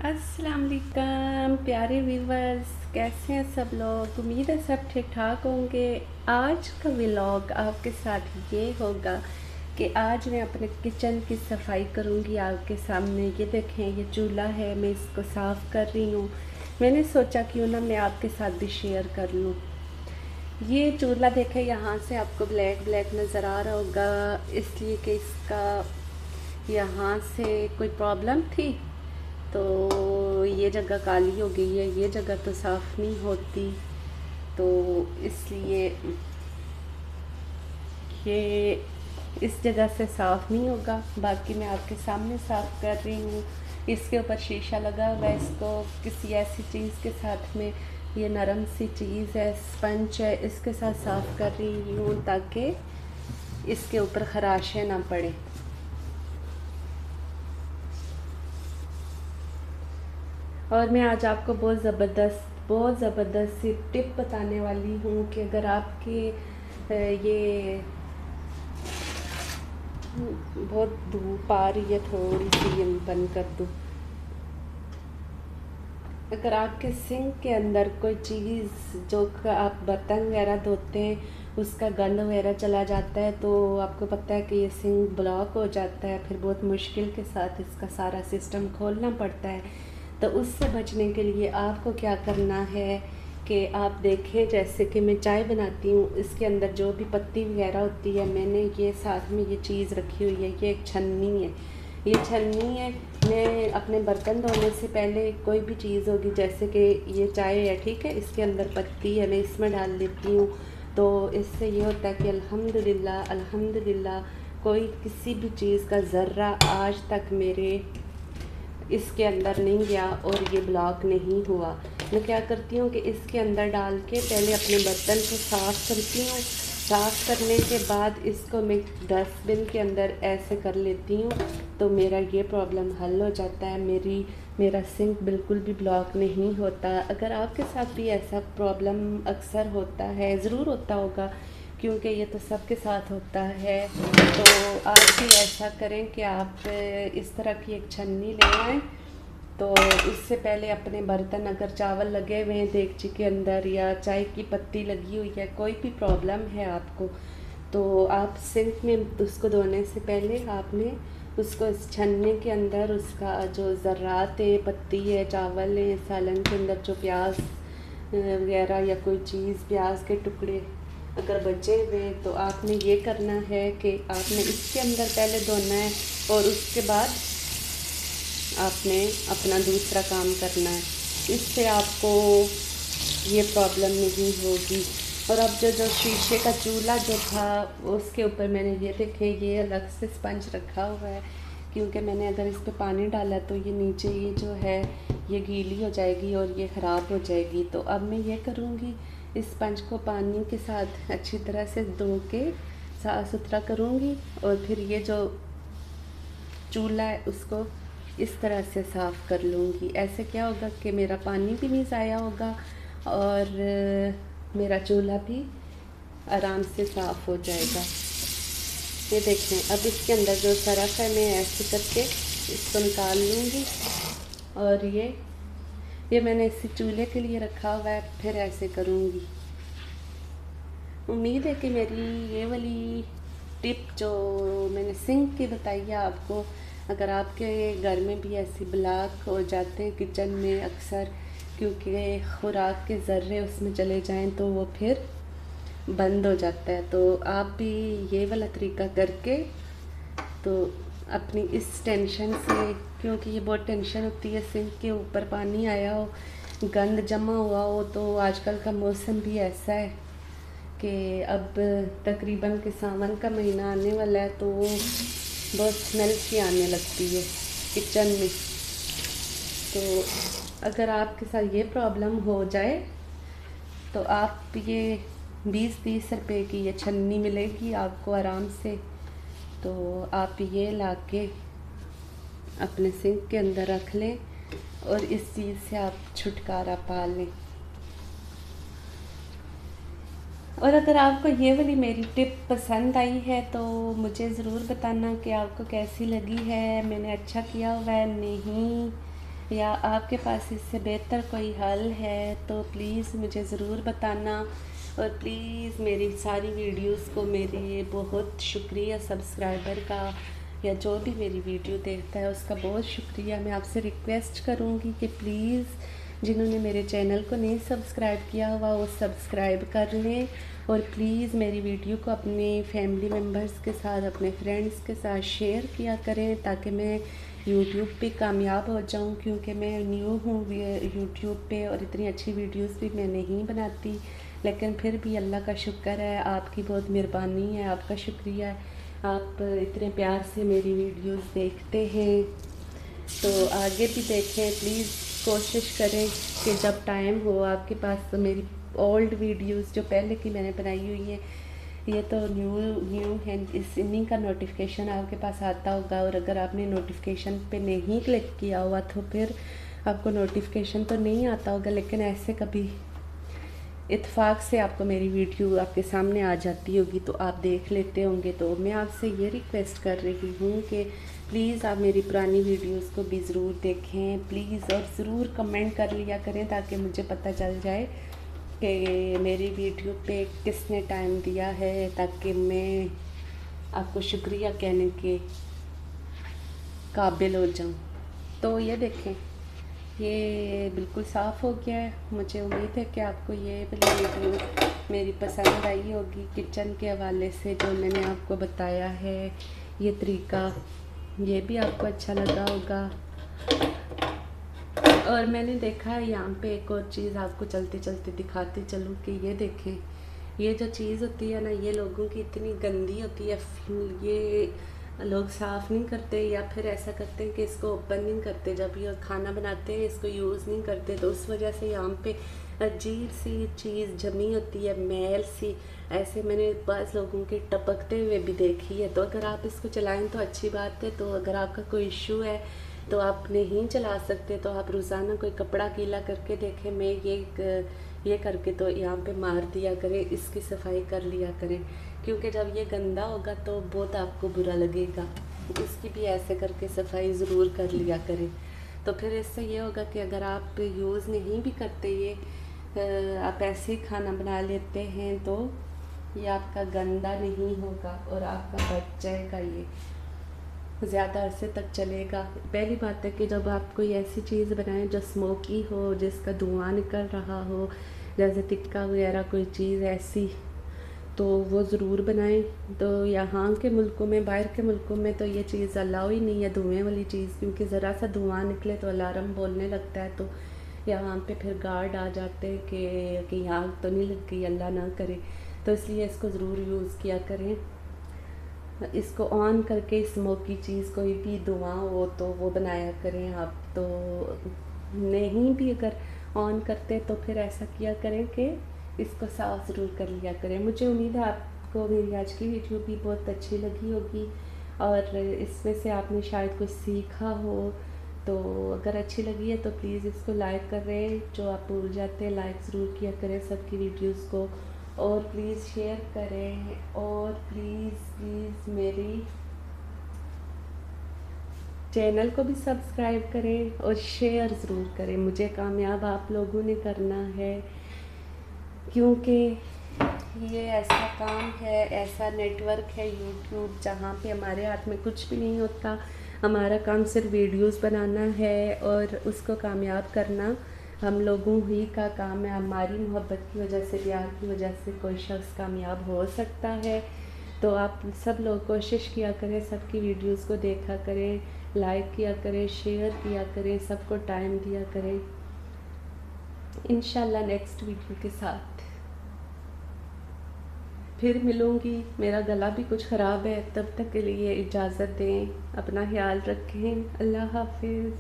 अस्सलाम वालेकुम प्यारे व्यूवर्स, कैसे हैं सब लोग। उम्मीद है सब ठीक ठाक होंगे। आज का व्लॉग आपके साथ ये होगा कि आज मैं अपने किचन की सफाई करूंगी आपके सामने। ये देखें, ये चूल्हा है, मैं इसको साफ़ कर रही हूँ। मैंने सोचा क्यों ना मैं आपके साथ भी शेयर कर लूँ। ये चूल्हा देखें, यहाँ से आपको ब्लैक ब्लैक नज़र आ रहा होगा, इसलिए कि इसका यहाँ से कोई प्रॉब्लम थी तो ये जगह काली हो गई है। ये जगह तो साफ़ नहीं होती, तो इसलिए ये इस जगह से साफ़ नहीं होगा। बाकी मैं आपके सामने साफ़ कर रही हूँ। इसके ऊपर शीशा लगा हुआ है, इसको किसी ऐसी चीज़ के साथ में, ये नरम सी चीज़ है, स्पंज है, इसके साथ साफ़ कर रही हूँ ताकि इसके ऊपर खराशें ना पड़े। और मैं आज आपको बहुत ज़बरदस्त सी टिप बताने वाली हूँ कि अगर आपके ये बहुत धूप आ रही है, थोड़ी सी ये बंद कर दूँ। अगर आपके सिंक के अंदर कोई चीज़ जो आप बर्तन वगैरह धोते हैं उसका गंद वगैरह चला जाता है, तो आपको पता है कि ये सिंक ब्लॉक हो जाता है, फिर बहुत मुश्किल के साथ इसका सारा सिस्टम खोलना पड़ता है। तो उससे बचने के लिए आपको क्या करना है कि आप देखें, जैसे कि मैं चाय बनाती हूँ, इसके अंदर जो भी पत्ती वगैरह होती है, मैंने ये साथ में ये चीज़ रखी हुई है। ये एक छन्नी है, ये छन्नी है। मैं अपने बर्तन धोने से पहले कोई भी चीज़ होगी, जैसे कि ये चाय है, ठीक है, इसके अंदर पत्ती है, मैं इसमें डाल लेती हूँ। तो इससे ये होता है कि अल्हम्दुलिल्लाह अल्हम्दुलिल्लाह कोई किसी भी चीज़ का ज़र्रा आज तक मेरे इसके अंदर नहीं गया और ये ब्लॉक नहीं हुआ। मैं क्या करती हूँ कि इसके अंदर डाल के पहले अपने बर्तन को साफ़ करती हूँ। साफ़ करने के बाद इसको मैं डस्टबिन के अंदर ऐसे कर लेती हूँ, तो मेरा ये प्रॉब्लम हल हो जाता है। मेरा सिंक बिल्कुल भी ब्लॉक नहीं होता। अगर आपके साथ भी ऐसा प्रॉब्लम अक्सर होता है, ज़रूर होता होगा क्योंकि ये तो सबके साथ होता है, तो आप भी ऐसा करें कि आप इस तरह की एक छन्नी ले आएँ। तो इससे पहले अपने बर्तन, अगर चावल लगे हुए हैं देगची के अंदर या चाय की पत्ती लगी हुई है, कोई भी प्रॉब्लम है आपको, तो आप सिंक में उसको धोने से पहले आपने उसको इस छन्ने के अंदर उसका जो ज़र्रात है, पत्ती है, चावल है, सालन के अंदर जो प्याज वगैरह या कोई चीज़, प्याज के टुकड़े अगर बचे हुए, तो आपने ये करना है कि आपने इसके अंदर पहले धोना है और उसके बाद आपने अपना दूसरा काम करना है। इससे आपको ये प्रॉब्लम नहीं होगी। और अब जो शीशे का चूल्हा जो था उसके ऊपर मैंने ये देखे, ये अलग से स्पंज रखा हुआ है, क्योंकि मैंने अगर इस पर पानी डाला तो ये नीचे ये जो है ये गीली हो जाएगी और ये ख़राब हो जाएगी। तो अब मैं ये करूँगी, इस स्पंज को पानी के साथ अच्छी तरह से धो के साफ़ सुथरा करूँगी और फिर ये जो चूल्हा है उसको इस तरह से साफ़ कर लूँगी। ऐसे क्या होगा कि मेरा पानी भी नहीं ज़ाया होगा और मेरा चूल्हा भी आराम से साफ़ हो जाएगा। ये देखें, अब इसके अंदर जो सरफ है मैं ऐसे करके इसको निकाल लूँगी और ये मैंने इसी चूल्हे के लिए रखा हुआ है, फिर ऐसे करूँगी। उम्मीद है कि मेरी ये वाली टिप जो मैंने सिंक की बताई है आपको, अगर आपके घर में भी ऐसी ब्लॉक हो जाते हैं किचन में अक्सर, क्योंकि खुराक के ज़र्रे उसमें चले जाएं तो वो फिर बंद हो जाता है, तो आप भी ये वाला तरीका करके तो अपनी इस टेंशन से, क्योंकि ये बहुत टेंशन होती है सिंक के ऊपर पानी आया हो, गंद जमा हुआ हो, तो आजकल का मौसम भी ऐसा है कि अब तकरीबन के सावन का महीना आने वाला है, तो बहुत स्मेल सी आने लगती है किचन में। तो अगर आपके साथ ये प्रॉब्लम हो जाए तो आप ये 20-30 रुपए की ये छन्नी मिलेगी आपको आराम से, तो आप ये लाके अपने सिंक के अंदर रख लें और इस चीज़ से आप छुटकारा पा लें। और अगर आपको ये वाली मेरी टिप पसंद आई है तो मुझे ज़रूर बताना कि आपको कैसी लगी है, मैंने अच्छा किया हुआ है नहीं। या आपके पास इससे बेहतर कोई हल है तो प्लीज़ मुझे ज़रूर बताना। और प्लीज़ मेरी सारी वीडियोस को मेरे बहुत शुक्रिया सब्सक्राइबर का, या जो भी मेरी वीडियो देखता है उसका बहुत शुक्रिया। मैं आपसे रिक्वेस्ट करूँगी कि प्लीज़ जिन्होंने मेरे चैनल को नहीं सब्सक्राइब किया हुआ वो सब्सक्राइब कर लें। और प्लीज़ मेरी वीडियो को अपने फैमिली मेम्बर्स के साथ, अपने फ्रेंड्स के साथ शेयर किया करें ताकि मैं यूट्यूब पे कामयाब हो जाऊं, क्योंकि मैं न्यू हूँ यूट्यूब पे और इतनी अच्छी वीडियोस भी मैं नहीं बनाती। लेकिन फिर भी अल्लाह का शुक्र है, आपकी बहुत मेहरबानी है, आपका शुक्रिया है, आप इतने प्यार से मेरी वीडियोस देखते हैं। तो आगे भी देखें, प्लीज़ कोशिश करें कि जब टाइम हो आपके पास तो मेरी ओल्ड वीडियोस जो पहले की मैंने बनाई हुई है, ये तो न्यू है, इन्हीं का नोटिफिकेशन आपके पास आता होगा। और अगर आपने नोटिफिकेशन पे नहीं क्लिक किया हुआ तो फिर आपको नोटिफिकेशन तो नहीं आता होगा, लेकिन ऐसे कभी इत्तेफाक से आपको मेरी वीडियो आपके सामने आ जाती होगी तो आप देख लेते होंगे। तो मैं आपसे ये रिक्वेस्ट कर रही हूँ कि प्लीज़ आप मेरी पुरानी वीडियोस को भी ज़रूर देखें प्लीज़, और ज़रूर कमेंट कर लिया करें ताकि मुझे पता चल जाए कि मेरी वीडियो पे किसने टाइम दिया है, ताकि मैं आपको शुक्रिया कहने के काबिल हो जाऊँ। तो ये देखें, ये बिल्कुल साफ़ हो गया है। मुझे उम्मीद है कि आपको ये वाली वीडियो मेरी पसंद आई होगी किचन के हवाले से, जो मैंने आपको बताया है ये तरीका, ये भी आपको अच्छा लगा होगा। और मैंने देखा है यहाँ पे एक और चीज़ आपको चलते चलते दिखाती चलूँ कि ये देखें, ये जो चीज़ होती है ना, ये लोगों की इतनी गंदी होती है, ये लोग साफ़ नहीं करते या फिर ऐसा करते हैं कि इसको ओपन नहीं करते, जब ये खाना बनाते हैं इसको यूज़ नहीं करते, तो उस वजह से यहाँ पे अजीब सी चीज़ जमी होती है, मैल सी। ऐसे मैंने बाज़ लोगों के टपकते हुए भी देखी है। तो अगर आप इसको चलाएं तो अच्छी बात है। तो अगर आपका कोई इशू है तो आप नहीं चला सकते तो आप रोज़ाना कोई कपड़ा गीला करके देखें, मैं ये करके तो यहाँ पे मार दिया करें, इसकी सफाई कर लिया करें, क्योंकि जब ये गंदा होगा तो बहुत आपको बुरा लगेगा। इसकी भी ऐसे करके सफाई ज़रूर कर लिया करें। तो फिर इससे ये होगा कि अगर आप यूज़ नहीं भी करते, ये आप ऐसे ही खाना बना लेते हैं तो ये आपका गंदा नहीं होगा और आपका बच जाएगा, ये ज़्यादा अरसे तक चलेगा। पहली बात है कि जब आप कोई ऐसी चीज़ बनाएं जो स्मोकी हो, जिसका धुआं निकल रहा हो, जैसे टिक्का वगैरह कोई चीज़ ऐसी, तो वो ज़रूर बनाएं। तो यहाँ के मुल्कों में, बाहर के मुल्कों में तो ये चीज़ अलाउ ही नहीं है, धुएँ वाली चीज़, क्योंकि ज़रा सा धुआं निकले तो अलार्म बोलने लगता है। तो यहाँ पे फिर गार्ड आ जाते हैं कि आग तो नहीं लग गई, अल्लाह ना करे। तो इसलिए इसको ज़रूर यूज़ किया करें। इसको ऑन करके स्मोकी चीज़, कोई भी धुआं हो तो वो बनाया करें आप। तो नहीं भी अगर ऑन करते तो फिर ऐसा किया करें कि इसको साफ़ ज़रूर कर लिया करें। मुझे उम्मीद है आपको मेरी आज की वीडियो भी बहुत अच्छी लगी होगी और इसमें से आपने शायद कुछ सीखा हो। तो अगर अच्छी लगी है तो प्लीज़ इसको लाइक करें, जो आप भूल जाते हैं लाइक ज़रूर किया करें सबकी वीडियोस को, और प्लीज़ शेयर करें, और प्लीज़ मेरी चैनल को भी सब्सक्राइब करें और शेयर ज़रूर करें। मुझे कामयाब आप लोगों ने करना है, क्योंकि ये ऐसा काम है, ऐसा नेटवर्क है यूट्यूब, जहाँ पे हमारे हाथ में कुछ भी नहीं होता। हमारा काम सिर्फ वीडियोस बनाना है और उसको कामयाब करना हम लोगों ही का काम है। हमारी मोहब्बत की वजह से, प्यार की वजह से कोई शख्स कामयाब हो सकता है। तो आप सब लोग कोशिश किया करें, सबकी वीडियोस को देखा करें, लाइक किया करें, शेयर किया करें, सबको टाइम दिया करें। इंशाल्लाह नेक्स्ट वीडियो के साथ फिर मिलूँगी। मेरा गला भी कुछ ख़राब है, तब तक के लिए इजाज़त दें। अपना ख्याल रखें। अल्लाह हाफिज़।